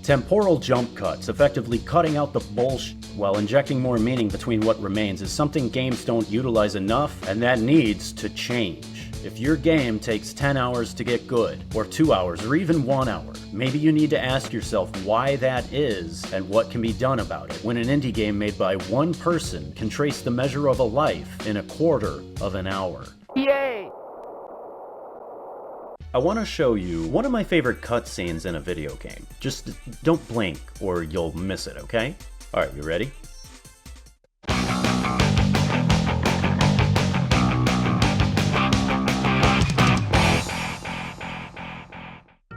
Temporal jump cuts, effectively cutting out the bullshit while injecting more meaning between what remains, is something games don't utilize enough, and that needs to change. If your game takes 10 hours to get good, or 2 hours, or even 1 hour, maybe you need to ask yourself why that is and what can be done about it when an indie game made by one person can trace the measure of a life in a quarter of an hour. Yay! I want to show you one of my favorite cutscenes in a video game. Just don't blink or you'll miss it, okay? Alright, you ready?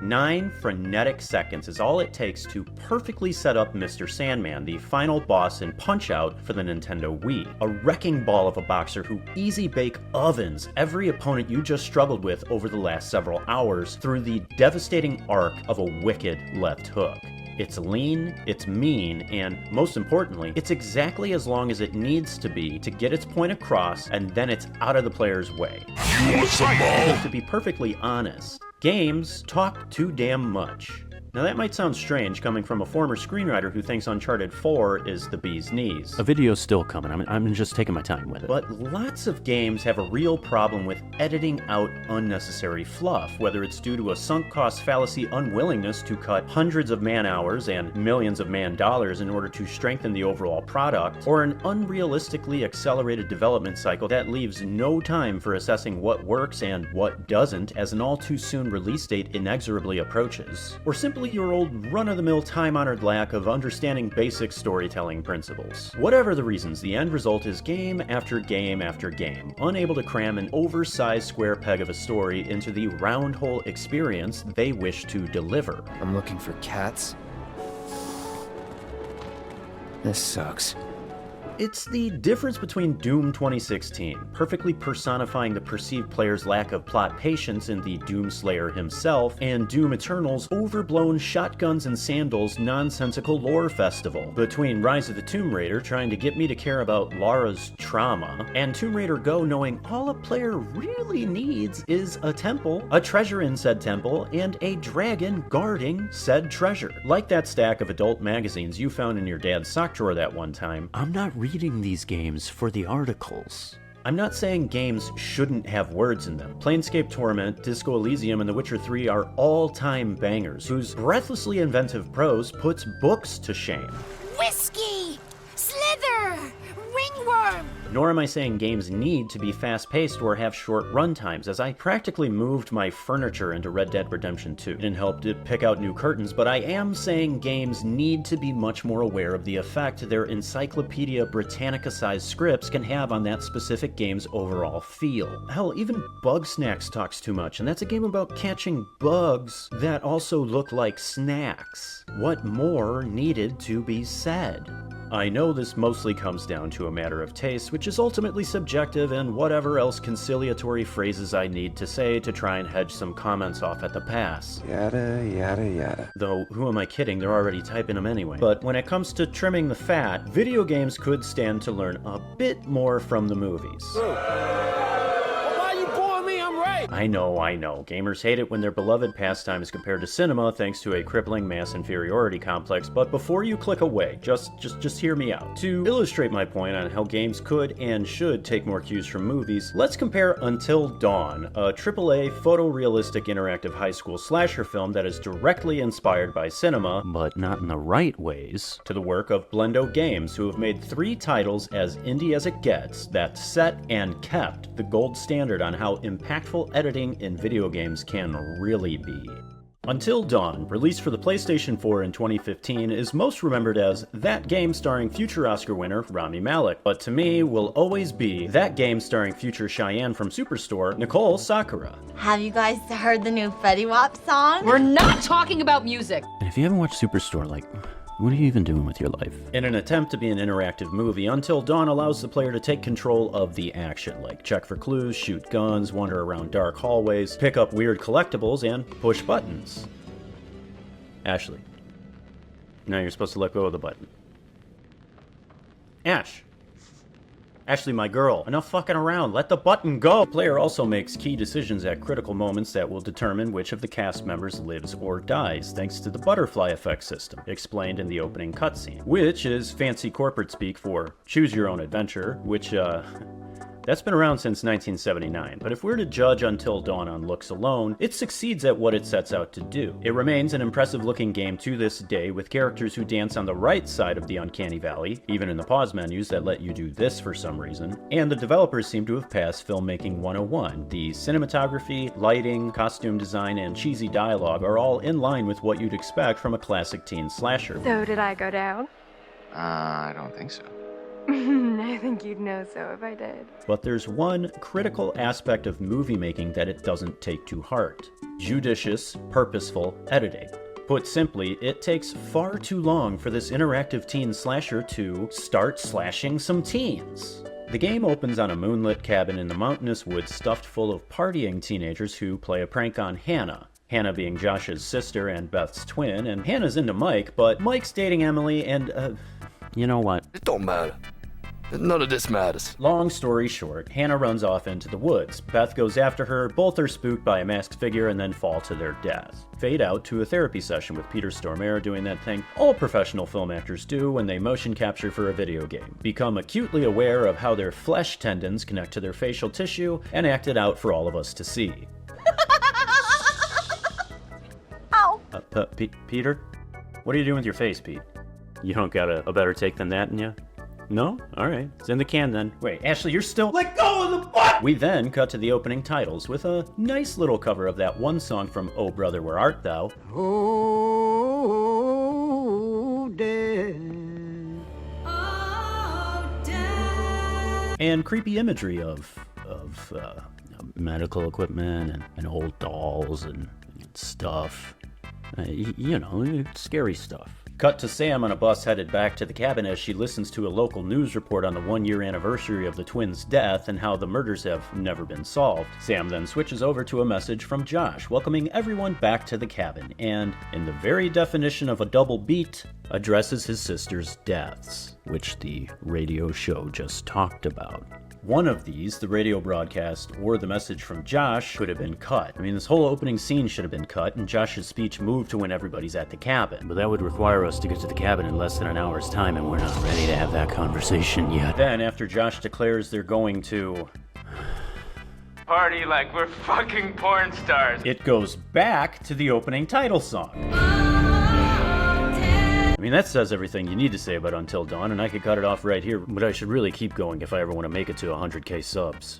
Nine frenetic seconds is all it takes to perfectly set up Mr. Sandman, the final boss in Punch-Out for the Nintendo Wii. A wrecking ball of a boxer who easy-bake ovens every opponent you just struggled with over the last several hours through the devastating arc of a wicked left hook. It's lean, it's mean, and most importantly, it's exactly as long as it needs to be to get its point across, and then it's out of the player's way. You want some more? To be perfectly honest, games talk too damn much. Now that might sound strange coming from a former screenwriter who thinks Uncharted 4 is the bee's knees. A video's still coming, I'm just taking my time with it. But lots of games have a real problem with editing out unnecessary fluff, whether it's due to a sunk cost fallacy unwillingness to cut hundreds of man-hours and millions of man-dollars in order to strengthen the overall product, or an unrealistically accelerated development cycle that leaves no time for assessing what works and what doesn't as an all-too-soon release date inexorably approaches, or simply your old run-of-the-mill time-honored lack of understanding basic storytelling principles. Whatever the reasons, the end result is game after game after game, unable to cram an oversized square peg of a story into the round-hole experience they wish to deliver. I'm looking for cats. This sucks. It's the difference between Doom 2016, perfectly personifying the perceived player's lack of plot patience in the Doomslayer himself, and Doom Eternal's overblown shotguns and sandals nonsensical lore festival, between Rise of the Tomb Raider trying to get me to care about Lara's trauma, and Tomb Raider Go knowing all a player really needs is a temple, a treasure in said temple, and a dragon guarding said treasure. Like that stack of adult magazines you found in your dad's sock drawer that one time, I'm not reading these games for the articles. I'm not saying games shouldn't have words in them. Planescape Torment, Disco Elysium, and The Witcher 3 are all-time bangers, whose breathlessly inventive prose puts books to shame. Whiskey! Slither! Ringworm! Nor am I saying games need to be fast-paced or have short runtimes, as I practically moved my furniture into Red Dead Redemption 2. It didn't help to pick out new curtains, but I am saying games need to be much more aware of the effect their Encyclopedia Britannica-sized scripts can have on that specific game's overall feel. Hell, even Bugsnax talks too much, and that's a game about catching bugs that also look like snacks. What more needed to be said? I know this mostly comes down to a matter of taste, which is ultimately subjective, and whatever else conciliatory phrases I need to say to try and hedge some comments off at the pass. Yada, yada, yada. Though, who am I kidding? They're already typing them anyway. But when it comes to trimming the fat, video games could stand to learn a bit more from the movies. I know. Gamers hate it when their beloved pastime is compared to cinema thanks to a crippling mass inferiority complex, but before you click away, just hear me out. To illustrate my point on how games could and should take more cues from movies, let's compare Until Dawn, a AAA photorealistic interactive high school slasher film that is directly inspired by cinema, but not in the right ways, to the work of Blendo Games, who have made 3 titles as indie as it gets that set and kept the gold standard on how impactful editing in video games can really be. Until Dawn, released for the PlayStation 4 in 2015, is most remembered as that game starring future Oscar winner Rami Malek, but to me will always be that game starring future Cheyenne from Superstore, Nicole Sakura. Have you guys heard the new Fetty Wap song? We're not talking about music! And if you haven't watched Superstore, what are you even doing with your life? In an attempt to be an interactive movie, Until Dawn allows the player to take control of the action, like check for clues, shoot guns, wander around dark hallways, pick up weird collectibles, and push buttons. Ashley. Now you're supposed to let go of the button. Ash. Ashley, my girl, enough fucking around. Let the button go. The player also makes key decisions at critical moments that will determine which of the cast members lives or dies, thanks to the butterfly effect system, explained in the opening cutscene, which is fancy corporate speak for choose your own adventure, which, that's been around since 1979, but if we're to judge Until Dawn on looks alone, it succeeds at what it sets out to do. It remains an impressive-looking game to this day, with characters who dance on the right side of the uncanny valley, even in the pause menus that let you do this for some reason, and the developers seem to have passed Filmmaking 101. The cinematography, lighting, costume design, and cheesy dialogue are all in line with what you'd expect from a classic teen slasher. So did I go down? I don't think so. I think you'd know so if I did. But there's one critical aspect of movie making that it doesn't take to heart: judicious, purposeful editing. Put simply, it takes far too long for this interactive teen slasher to start slashing some teens. The game opens on a moonlit cabin in the mountainous woods stuffed full of partying teenagers who play a prank on Hannah. Hannah being Josh's sister and Beth's twin, and Hannah's into Mike, but Mike's dating Emily and, you know what? It don't matter. None of this matters. Long story short, Hannah runs off into the woods. Beth goes after her, both are spooked by a masked figure and then fall to their death. Fade out to a therapy session with Peter Stormare doing that thing all professional film actors do when they motion capture for a video game. Become acutely aware of how their flesh tendons connect to their facial tissue and act it out for all of us to see. Ow. Peter? What are you doing with your face, Pete? You don't got a better take than that in you? No? Alright. It's in the can then. Wait, Ashley, you're still— let go of the butt! We then cut to the opening titles with a nice little cover of that one song from Oh Brother Where Art Thou. Oh, dead. And creepy imagery of medical equipment and old dolls and stuff. You know, scary stuff. Cut to Sam on a bus headed back to the cabin as she listens to a local news report on the 1-year anniversary of the twins' death and how the murders have never been solved. Sam then switches over to a message from Josh, welcoming everyone back to the cabin, and, in the very definition of a double beat, addresses his sister's deaths, which the radio show just talked about. One of these, the radio broadcast or the message from Josh, could have been cut. I mean, this whole opening scene should have been cut, and Josh's speech moved to when everybody's at the cabin. But that would require us to get to the cabin in less than an hour's time, and we're not ready to have that conversation yet. Then, after Josh declares they're going to Party like we're fucking porn stars. it goes back to the opening title song. I mean, that says everything you need to say about Until Dawn, and I could cut it off right here, but I should really keep going if I ever want to make it to 100k subs.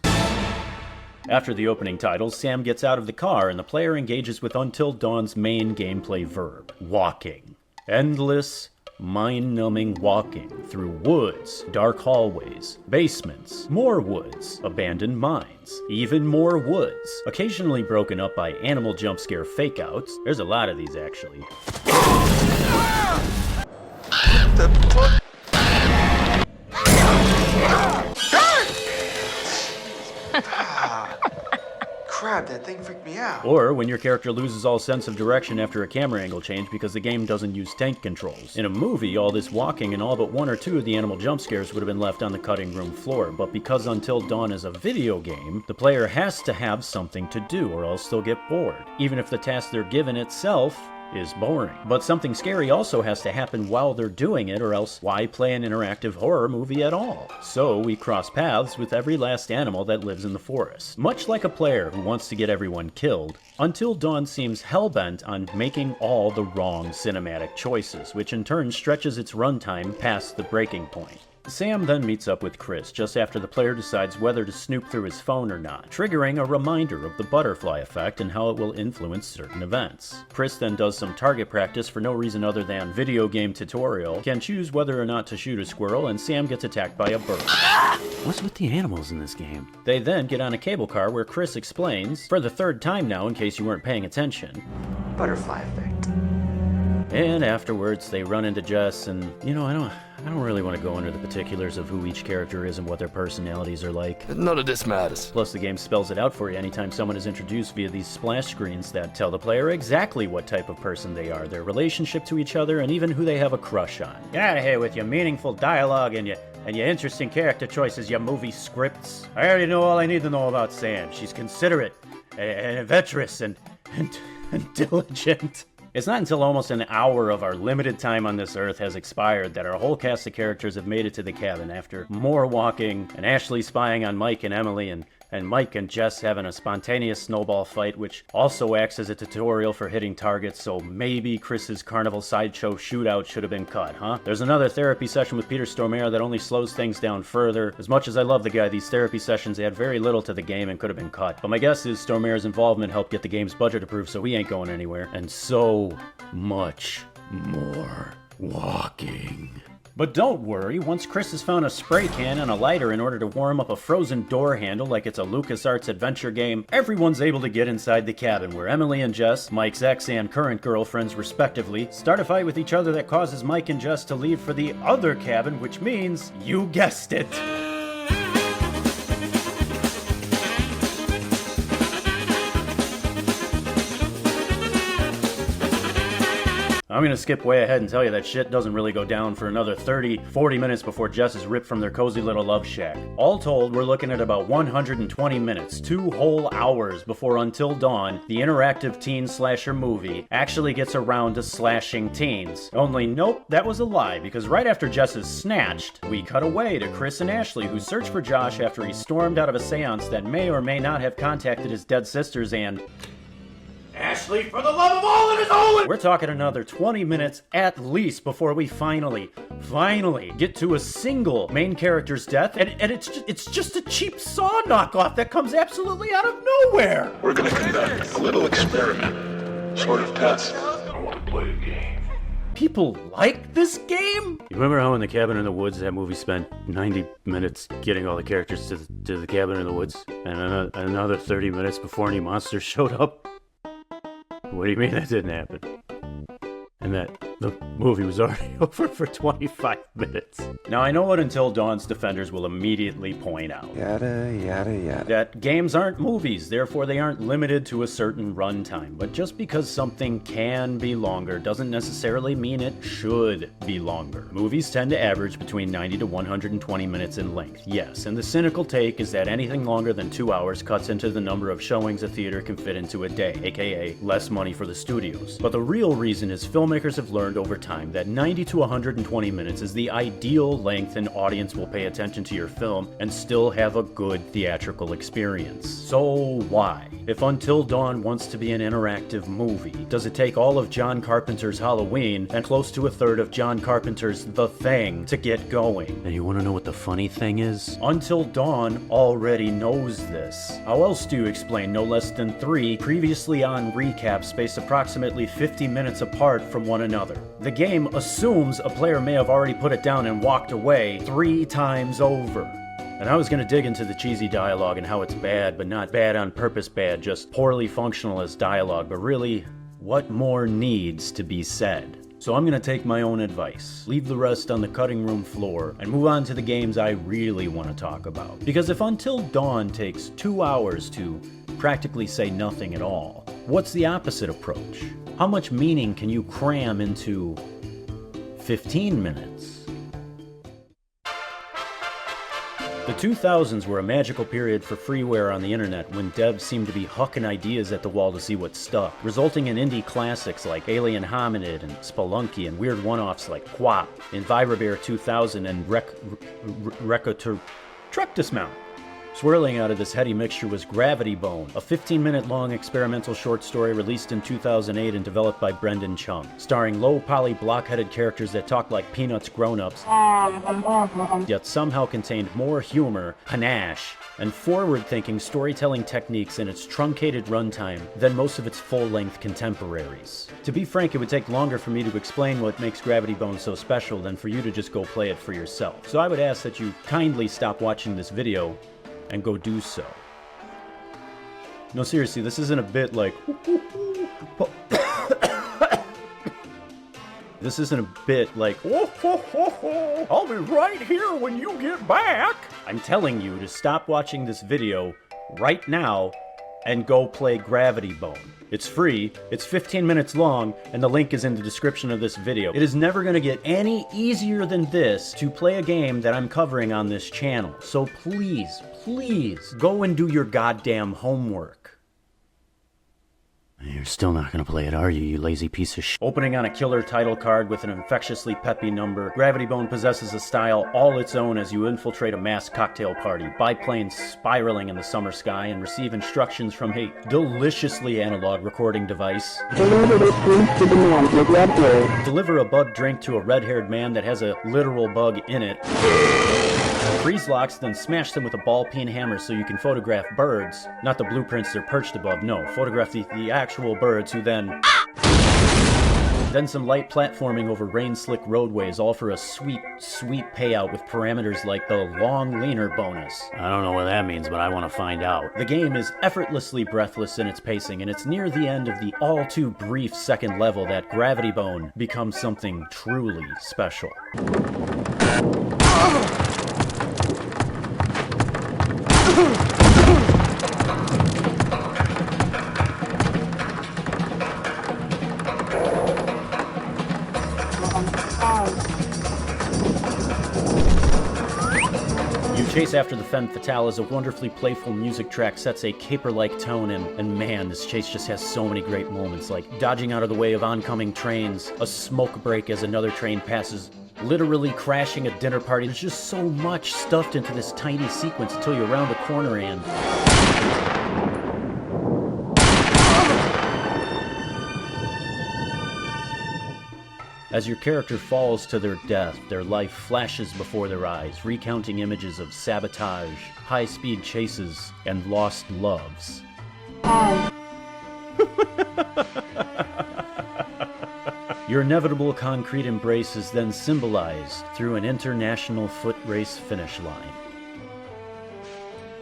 After the opening titles, Sam gets out of the car and the player engages with Until Dawn's main gameplay verb, walking. Endless, mind-numbing walking through woods, dark hallways, basements, more woods, abandoned mines, even more woods, occasionally broken up by animal jump scare fake-outs. There's a lot of these, actually. The fuck? Crap, that thing freaked me out. Or when your character loses all sense of direction after a camera angle change because the game doesn't use tank controls. In a movie, all this walking and all but 1 or 2 of the animal jump scares would have been left on the cutting room floor, but because Until Dawn is a video game, the player has to have something to do or else they'll get bored, even if the task they're given itself is boring. But something scary also has to happen while they're doing it, or else why play an interactive horror movie at all? So we cross paths with every last animal that lives in the forest. Much like a player who wants to get everyone killed, Until Dawn seems hell-bent on making all the wrong cinematic choices, which in turn stretches its runtime past the breaking point. Sam then meets up with Chris just after the player decides whether to snoop through his phone or not, triggering a reminder of the butterfly effect and how it will influence certain events. Chris then does some target practice for no reason other than video game tutorial, can choose whether or not to shoot a squirrel, and Sam gets attacked by a bird. What's with the animals in this game? They then get on a cable car where Chris explains, for the 3rd time now in case you weren't paying attention, Butterfly effect. and afterwards they run into Jess, and you know, I don't really want to go into the particulars of who each character is and what their personalities are like. None of this matters. Plus, the game spells it out for you anytime someone is introduced via these splash screens that tell the player exactly what type of person they are, their relationship to each other, and even who they have a crush on. Get out of here with your meaningful dialogue and And your interesting character choices, your movie scripts. I already know all I need to know about Sam. She's considerate, and adventurous, and diligent. It's not until almost an hour of our limited time on this earth has expired that our whole cast of characters have made it to the cabin after more walking, and Ashley spying on Mike and Emily, and Mike and Jess having a spontaneous snowball fight, which also acts as a tutorial for hitting targets, so maybe Chris's carnival sideshow shootout should have been cut, huh? There's another therapy session with Peter Stormare that only slows things down further. As much as I love the guy, these therapy sessions add very little to the game and could have been cut. But my guess is Stormare's involvement helped get the game's budget approved, so he ain't going anywhere. And so much more walking. But don't worry, once Chris has found a spray can and a lighter in order to warm up a frozen door handle like it's a LucasArts adventure game, everyone's able to get inside the cabin where Emily and Jess, Mike's ex and current girlfriends respectively, start a fight with each other that causes Mike and Jess to leave for the other cabin, which means, you guessed it, I'm gonna skip way ahead and tell you that shit doesn't really go down for another 30-40 minutes before Jess is ripped from their cozy little love shack. All told, we're looking at about 120 minutes, 2 whole hours before Until Dawn, the interactive teen slasher movie, actually gets around to slashing teens. Only nope, that was a lie, because right after Jess is snatched, we cut away to Chris and Ashley, who search for Josh after he stormed out of a seance that may or may not have contacted his dead sisters and... Ashley, for the love of all that is holy! We're talking another 20 minutes at least before we finally get to a single main character's death, and it's just a cheap Saw knockoff that comes absolutely out of nowhere! We're gonna conduct a little experiment, sort of test. I want to play a game. People like this game? You remember how in The Cabin in the Woods, that movie spent 90 minutes getting all the characters to the cabin in the woods, and another 30 minutes before any monsters showed up? What do you mean that didn't happen? And that the movie was already over for 25 minutes. Now, I know what Until Dawn's defenders will immediately point out. Yada, yada, yada. That games aren't movies, therefore they aren't limited to a certain runtime. But just because something can be longer doesn't necessarily mean it should be longer. Movies tend to average between 90 to 120 minutes in length, yes, and the cynical take is that anything longer than 2 hours cuts into the number of showings a theater can fit into a day, aka less money for the studios. But the real reason is filmmakers have learned over time that 90 to 120 minutes is the ideal length an audience will pay attention to your film and still have a good theatrical experience. So why? If Until Dawn wants to be an interactive movie, does it take all of John Carpenter's Halloween and close to a third of John Carpenter's The Thing to get going? And you want to know what the funny thing is? Until Dawn already knows this. How else do you explain no less than 3 previously on recaps spaced approximately 50 minutes apart from one another? The game assumes a player may have already put it down and walked away 3 times over. And I was gonna dig into the cheesy dialogue and how it's bad, but not bad on purpose bad, just poorly functional as dialogue, but really, what more needs to be said? So I'm gonna take my own advice, leave the rest on the cutting room floor, and move on to the games I really want to talk about. Because if Until Dawn takes 2 hours to practically say nothing at all, what's the opposite approach? How much meaning can you cram into 15 minutes? The 2000s were a magical period for freeware on the internet when devs seemed to be hucking ideas at the wall to see what stuck, resulting in indie classics like Alien Hominid and Spelunky and weird one-offs like Quap, Envirobear 2000 and Rekotor Truck Dismount. Swirling out of this heady mixture was Gravity Bone, a 15-minute-long experimental short story released in 2008 and developed by Brendan Chung, starring low-poly block-headed characters that talk like Peanuts grown-ups, yet somehow contained more humor, panache, and forward-thinking storytelling techniques in its truncated runtime than most of its full-length contemporaries. To be frank, it would take longer for me to explain what makes Gravity Bone so special than for you to just go play it for yourself. So I would ask that you kindly stop watching this video and go do so. No, seriously, this isn't a bit like... This isn't a bit like... I'll be right here when you get back! I'm telling you to stop watching this video right now and go play Gravity Bone. It's free, it's 15 minutes long, and the link is in the description of this video. It is never going to get any easier than this to play a game that I'm covering on this channel. So please, please, go and do your goddamn homework. You're still not gonna play it, are you lazy piece of shit? Opening on a killer title card with an infectiously peppy number, Gravity Bone possesses a style all its own as you infiltrate a mass cocktail party, biplanes spiraling in the summer sky, and receive instructions from a deliciously analog recording device. Deliver a bug drink to a red-haired man that has a literal bug in it. Freeze locks, then smash them with a ball-peen hammer so you can photograph birds. Not the blueprints they're perched above, no. Photograph the actual birds who then... Then some light platforming over rain-slick roadways, all for a sweet, sweet payout with parameters like the long leaner bonus. I don't know what that means, but I want to find out. The game is effortlessly breathless in its pacing, and it's near the end of the all-too-brief second level that Gravity Bone becomes something truly special. You chase after the femme fatale as a wonderfully playful music track sets a caper-like tone, and man, this chase just has so many great moments, like dodging out of the way of oncoming trains, a smoke break as another train passes, literally crashing a dinner party. There's just so much stuffed into this tiny sequence until you're around the corner and... As your character falls to their death, their life flashes before their eyes, recounting images of sabotage, high-speed chases, and lost loves. Your inevitable concrete embrace is then symbolized through an international foot race finish line.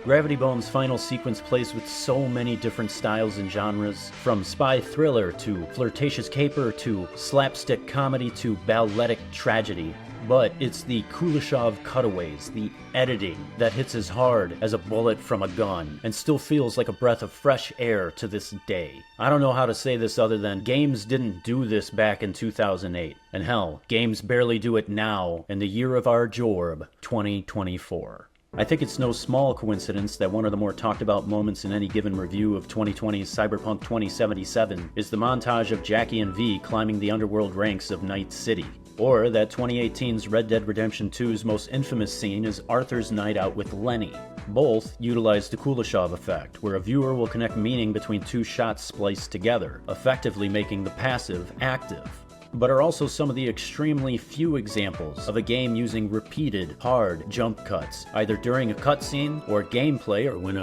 Gravity Bone's final sequence plays with so many different styles and genres, from spy thriller to flirtatious caper to slapstick comedy to balletic tragedy. But it's the Kuleshov cutaways, the editing, that hits as hard as a bullet from a gun, and still feels like a breath of fresh air to this day. I don't know how to say this other than games didn't do this back in 2008. And hell, games barely do it now, in the year of our Jorb, 2024. I think it's no small coincidence that one of the more talked about moments in any given review of 2020's Cyberpunk 2077 is the montage of Jackie and V climbing the underworld ranks of Night City. Or that 2018's Red Dead Redemption 2's most infamous scene is Arthur's night out with Lenny. Both utilize the Kuleshov effect, where a viewer will connect meaning between two shots spliced together, effectively making the passive active. But are also some of the extremely few examples of a game using repeated, hard jump cuts, either during a cutscene or gameplay or when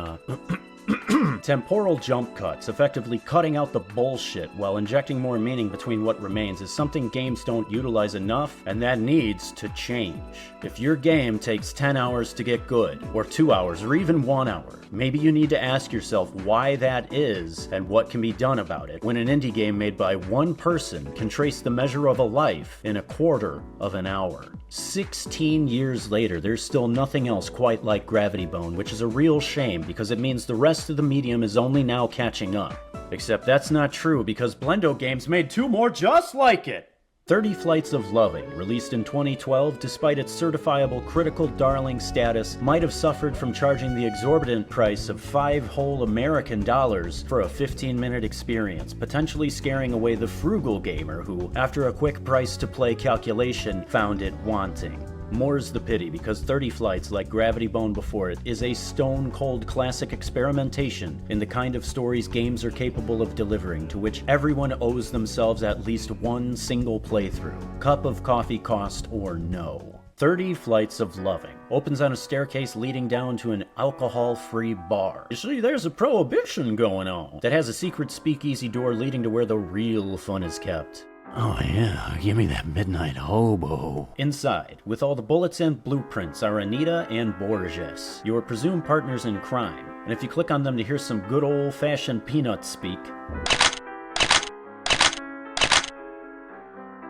temporal jump cuts, effectively cutting out the bullshit while injecting more meaning between what remains, is something games don't utilize enough, and that needs to change. If your game takes 10 hours to get good, or 2 hours, or even 1 hour, maybe you need to ask yourself why that is and what can be done about it, when an indie game made by one person can trace the measure of a life in a quarter of an hour. 16 years later, there's still nothing else quite like Gravity Bone, which is a real shame because it means the rest of the medium is only now catching up. Except that's not true because Blendo Games made 2 more just like it! 30 Flights of Loving, released in 2012, despite its certifiable critical darling status, might have suffered from charging the exorbitant price of $5 whole American dollars for a 15-minute experience, potentially scaring away the frugal gamer who, after a quick price-to-play calculation, found it wanting. More's the pity, because 30 Flights, like Gravity Bone before it, is a stone-cold classic experimentation in the kind of stories games are capable of delivering, to which everyone owes themselves at least one single playthrough. Cup of coffee cost or no. 30 Flights of Loving opens on a staircase leading down to an alcohol-free bar. You see, there's a prohibition going on that has a secret speakeasy door leading to where the real fun is kept. Oh yeah, give me that midnight hobo. Inside, with all the bullets and blueprints, are Anita and Borges, your presumed partners in crime. And if you click on them to hear some good old-fashioned peanut speak...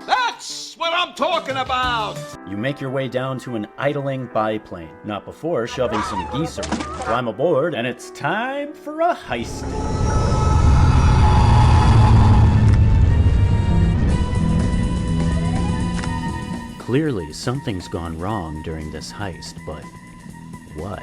That's what I'm talking about! You make your way down to an idling biplane, not before shoving some geese around. Climb aboard, and it's time for a heist. Clearly, something's gone wrong during this heist, but what?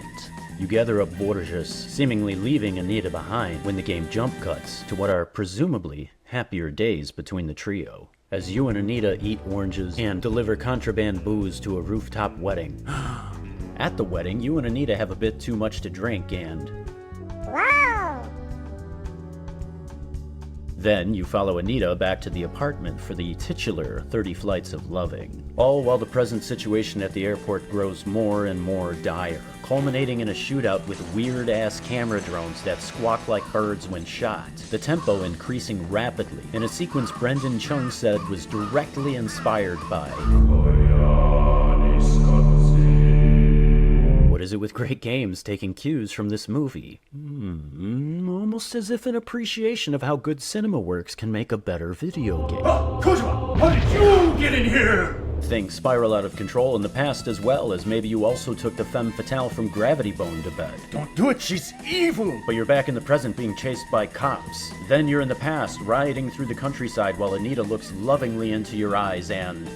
You gather up Borges, seemingly leaving Anita behind when the game jump cuts to what are presumably happier days between the trio. As you and Anita eat oranges and deliver contraband booze to a rooftop wedding. At the wedding, you and Anita have a bit too much to drink and... Wow! Then you follow Anita back to the apartment for the titular 30 Flights of Loving. All while the present situation at the airport grows more and more dire, culminating in a shootout with weird-ass camera drones that squawk like birds when shot, the tempo increasing rapidly, in a sequence Brendan Chung said was directly inspired by... What is it with great games taking cues from this movie? Almost as if an appreciation of how good cinema works can make a better video game. Kuzma, how did you get in here? Things spiral out of control in the past as well, as maybe you also took the femme fatale from Gravity Bone to bed. Don't do it, she's evil! But you're back in the present being chased by cops. Then you're in the past, riding through the countryside while Anita looks lovingly into your eyes and...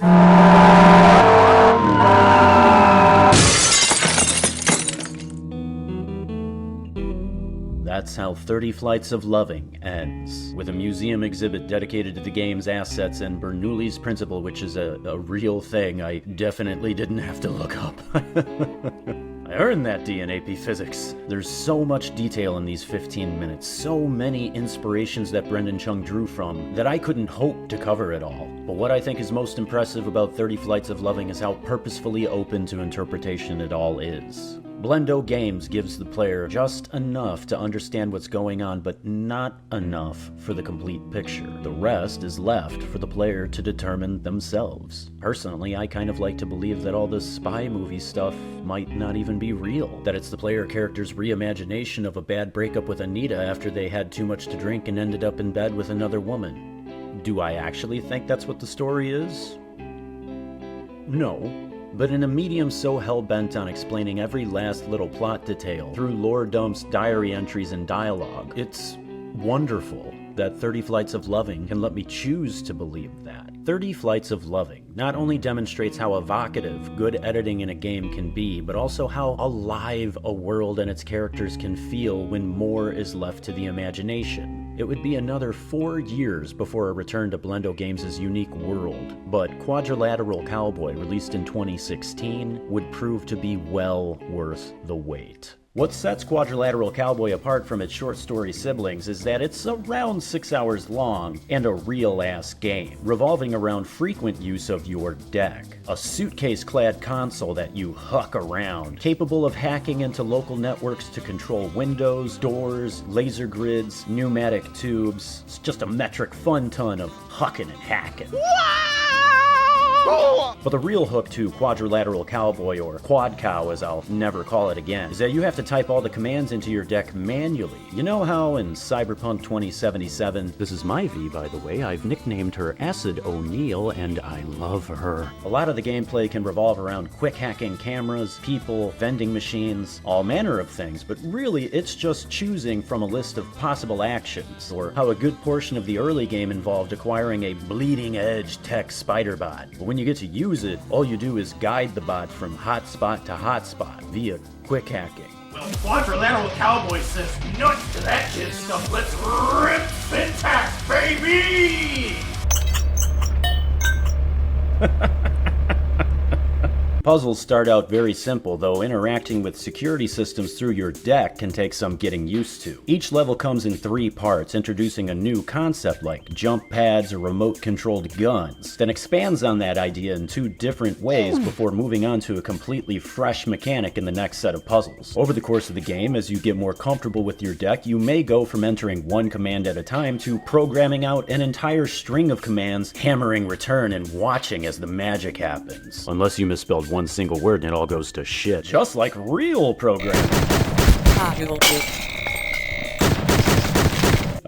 That's how 30 Flights of Loving ends, with a museum exhibit dedicated to the game's assets and Bernoulli's principle, which is a real thing I definitely didn't have to look up. I earned that D in AP Physics. There's so much detail in these 15 minutes, so many inspirations that Brendan Chung drew from, that I couldn't hope to cover it all. But what I think is most impressive about 30 Flights of Loving is how purposefully open to interpretation it all is. Blendo Games gives the player just enough to understand what's going on, but not enough for the complete picture. The rest is left for the player to determine themselves. Personally, I kind of like to believe that all this spy movie stuff might not even be real. That it's the player character's reimagination of a bad breakup with Anita after they had too much to drink and ended up in bed with another woman. Do I actually think that's what the story is? No. But in a medium so hell-bent on explaining every last little plot detail through lore dumps, diary entries, and dialogue, it's wonderful that 30 Flights of Loving can let me choose to believe that. 30 Flights of Loving not only demonstrates how evocative good editing in a game can be, but also how alive a world and its characters can feel when more is left to the imagination. It would be another 4 years before a return to Blendo Games' unique world, but Quadrilateral Cowboy, released in 2016, would prove to be well worth the wait. What sets Quadrilateral Cowboy apart from its short story siblings is that it's around 6 hours long and a real-ass game, revolving around frequent use of your deck. A suitcase-clad console that you huck around, capable of hacking into local networks to control windows, doors, laser grids, pneumatic tubes. It's just a metric fun ton of hucking and hacking. But the real hook to Quadrilateral Cowboy, or Quad Cow as I'll never call it again, is that you have to type all the commands into your deck manually. You know how in Cyberpunk 2077, this is my V by the way, I've nicknamed her Acid O'Neil and I love her. A lot of the gameplay can revolve around quick hacking cameras, people, vending machines, all manner of things, but really it's just choosing from a list of possible actions, or how a good portion of the early game involved acquiring a bleeding-edge tech spider bot. But when you get to use it, all you do is guide the bot from hotspot to hotspot via quick hacking. Well, Quadrilateral Cowboy says nuts to that kid stuff. Let's rip syntax, baby! Puzzles start out very simple, though interacting with security systems through your deck can take some getting used to. Each level comes in 3 parts, introducing a new concept like jump pads or remote-controlled guns, then expands on that idea in 2 different ways before moving on to a completely fresh mechanic in the next set of puzzles. Over the course of the game, as you get more comfortable with your deck, you may go from entering one command at a time to programming out an entire string of commands, hammering return and watching as the magic happens. Unless you misspelled one single word and it all goes to shit. Just like real programming.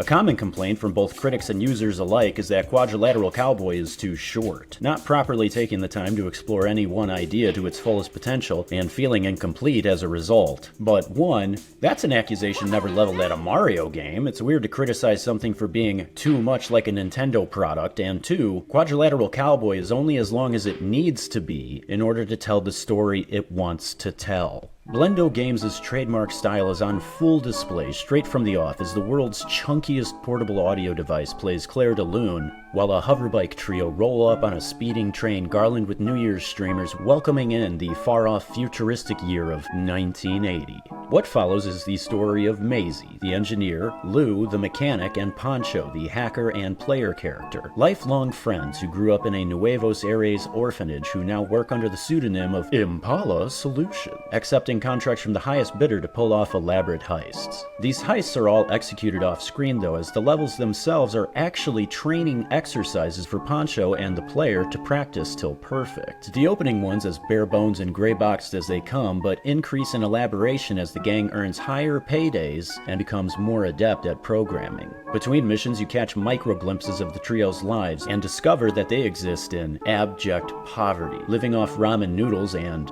A common complaint from both critics and users alike is that Quadrilateral Cowboy is too short, not properly taking the time to explore any one idea to its fullest potential, and feeling incomplete as a result. But one, that's an accusation never leveled at a Mario game. It's weird to criticize something for being too much like a Nintendo product, and two, Quadrilateral Cowboy is only as long as it needs to be in order to tell the story it wants to tell. Blendo Games' trademark style is on full display straight from the off as the world's chunkiest portable audio device plays Claire de Lune, while a hoverbike trio roll up on a speeding train garlanded with New Year's streamers welcoming in the far-off futuristic year of 1980. What follows is the story of Maisie, the engineer, Lou, the mechanic, and Pancho, the hacker and player character. Lifelong friends who grew up in a Nuevos Aires orphanage who now work under the pseudonym of Impala Solution, accepting contracts from the highest bidder to pull off elaborate heists. These heists are all executed off-screen though, as the levels themselves are actually training exercises for Pancho and the player to practice till perfect. The opening ones as bare bones and gray boxed as they come, but increase in elaboration as the gang earns higher paydays and becomes more adept at programming. Between missions you catch micro glimpses of the trio's lives and discover that they exist in abject poverty, living off ramen noodles and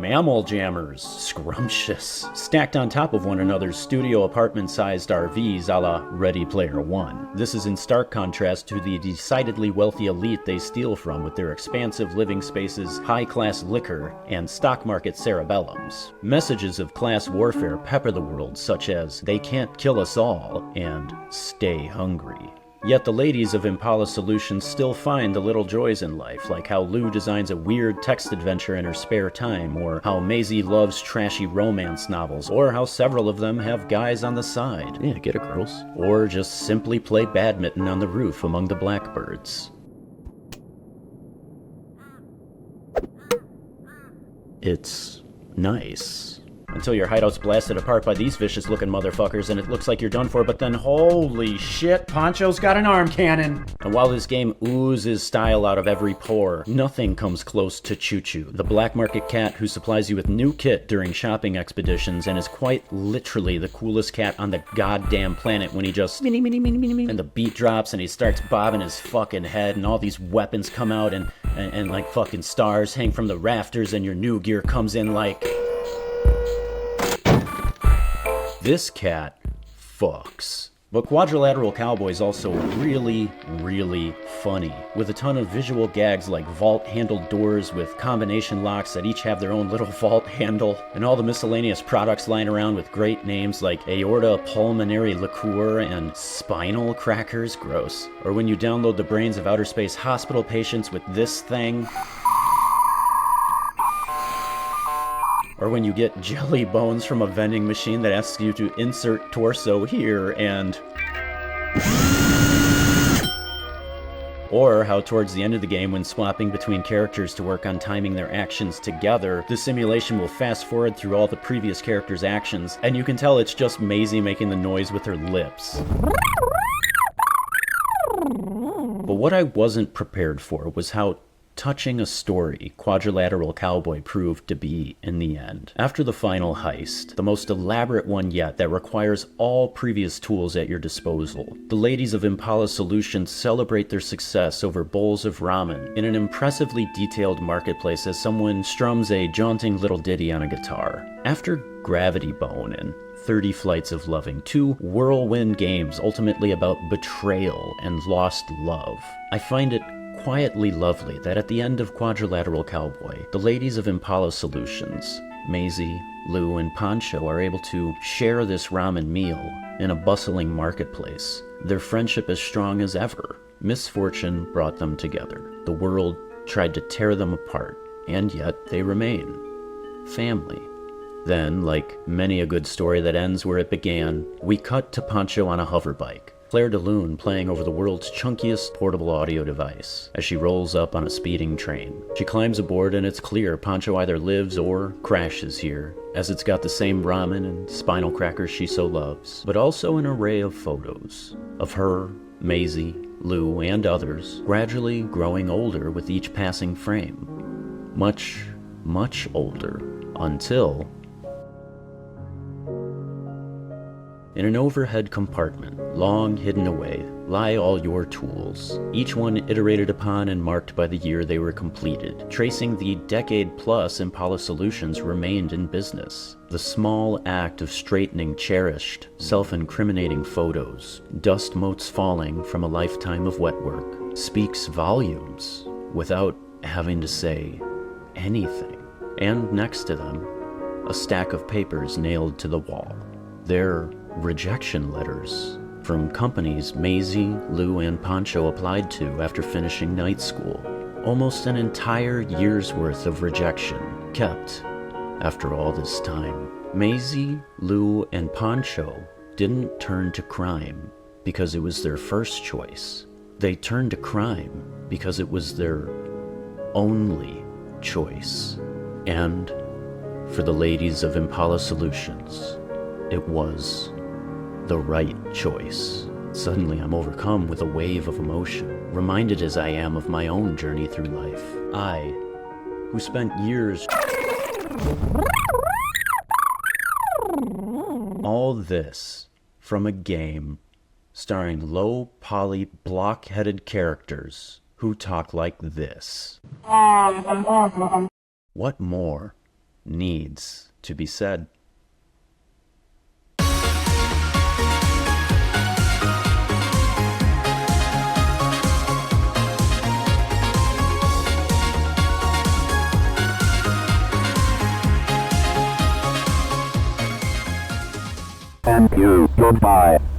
mammal jammers. Scrumptious. Stacked on top of one another's studio apartment-sized RVs a la Ready Player One. This is in stark contrast to the decidedly wealthy elite they steal from with their expansive living spaces, high-class liquor, and stock market cerebellums. Messages of class warfare pepper the world, such as "They can't kill us all" and "Stay hungry." Yet the ladies of Impala Solutions still find the little joys in life, like how Lou designs a weird text adventure in her spare time, or how Maisie loves trashy romance novels, or how several of them have guys on the side. Yeah, get it, girls. Or just simply play badminton on the roof among the blackbirds. It's nice. Until your hideout's blasted apart by these vicious-looking motherfuckers and it looks like you're done for, but then holy shit, Pancho's got an arm cannon! And while this game oozes style out of every pore, nothing comes close to Choo Choo, the black market cat who supplies you with new kit during shopping expeditions and is quite literally the coolest cat on the goddamn planet when he just and the beat drops and he starts bobbing his fucking head and all these weapons come out and like fucking stars hang from the rafters and your new gear comes in like... This cat fucks. But Quadrilateral Cowboy is also really, really funny, with a ton of visual gags like vault-handled doors with combination locks that each have their own little vault handle, and all the miscellaneous products lying around with great names like aorta pulmonary liqueur and spinal crackers, gross. Or when you download the brains of outer space hospital patients with this thing. Or when you get jelly bones from a vending machine that asks you to insert torso here and... Or how towards the end of the game, when swapping between characters to work on timing their actions together, the simulation will fast forward through all the previous characters' actions, and you can tell it's just Maisie making the noise with her lips. But what I wasn't prepared for was how touching a story Quadrilateral Cowboy proved to be in the end. After the final heist, the most elaborate one yet that requires all previous tools at your disposal, the ladies of Impala Solutions celebrate their success over bowls of ramen in an impressively detailed marketplace as someone strums a jaunting little ditty on a guitar. After Gravity Bone and 30 Flights of Loving, two whirlwind games ultimately about betrayal and lost love, I find it quietly lovely that at the end of Quadrilateral Cowboy, the ladies of Impala Solutions, Maisie, Lou, and Pancho are able to share this ramen meal in a bustling marketplace. Their friendship as strong as ever. Misfortune brought them together. The world tried to tear them apart, and yet they remain. Family. Then, like many a good story that ends where it began, we cut to Pancho on a hoverbike. Claire de Lune playing over the world's chunkiest portable audio device as she rolls up on a speeding train. She climbs aboard and it's clear Pancho either lives or crashes here, as it's got the same ramen and spinal crackers she so loves, but also an array of photos of her, Maisie, Lou, and others gradually growing older with each passing frame. Much, much older, until In an overhead compartment, long hidden away, lie all your tools, each one iterated upon and marked by the year they were completed, tracing the decade-plus Impala Solutions remained in business. The small act of straightening cherished, self-incriminating photos, dust motes falling from a lifetime of wet work, speaks volumes without having to say anything. And next to them, a stack of papers nailed to the wall. They're rejection letters from companies Maisie, Lou, and Pancho applied to after finishing night school. Almost an entire year's worth of rejection kept after all this time. Maisie, Lou, and Pancho didn't turn to crime because it was their first choice. They turned to crime because it was their only choice. And for the ladies of Impala Solutions, it was the right choice. Suddenly I'm overcome with a wave of emotion, reminded as I am of my own journey through life. I, who spent years... All this from a game starring low-poly, block-headed characters who talk like this. What more needs to be said? Thank you. Goodbye.